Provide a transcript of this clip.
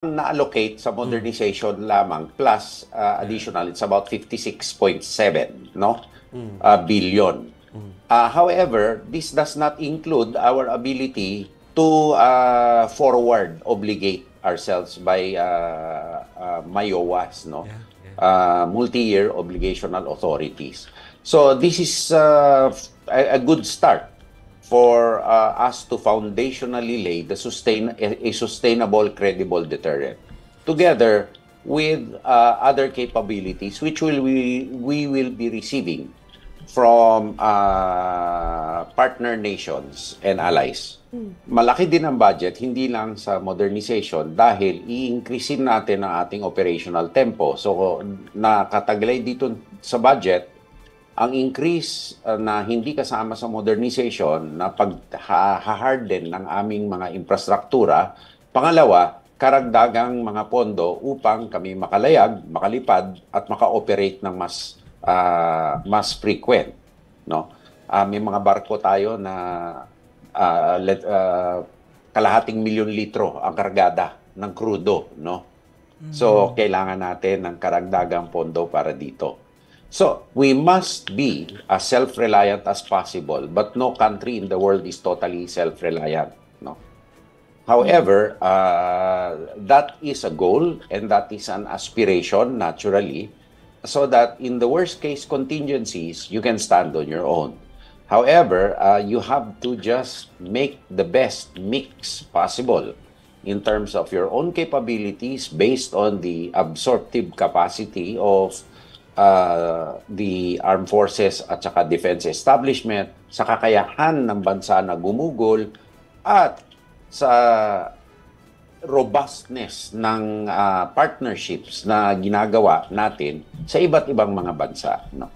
na-allocate sa modernization lamang plus additional, it's about 56.7, no? Billion. However, this does not include our ability to forward obligate ourselves by MAYOAs, no? Multi-year obligational authorities. So this is a good start for us to foundationally lay a sustainable, credible deterrent, together with other capabilities which we will be receiving from partner nations and allies. Malaki din ang budget, hindi lang sa modernization, dahil i-increasein natin ang ating operational tempo. So nakataglay dito sa budget ang increase na hindi kasama sa modernization na pag-harden ng aming mga infrastruktura. Pangalawa, karagdagang mga pondo upang kami makalayag, makalipad at maka-operate ng mas frequent, no? May mga barko tayo na kalahating milyon litro ang kargada ng krudo, no? So kailangan natin ng karagdagang pondo para dito. So, we must be as self-reliant as possible, but no country in the world is totally self-reliant, no? However, that is a goal and that is an aspiration, naturally, so that in the worst-case contingencies, you can stand on your own. However, you have to just make the best mix possible in terms of your own capabilities based on the absorptive capacity of the armed forces at saka defense establishment, sa kakayahan ng bansa na gumugol, at sa robustness ng partnerships na ginagawa natin sa iba't ibang mga bansa, no?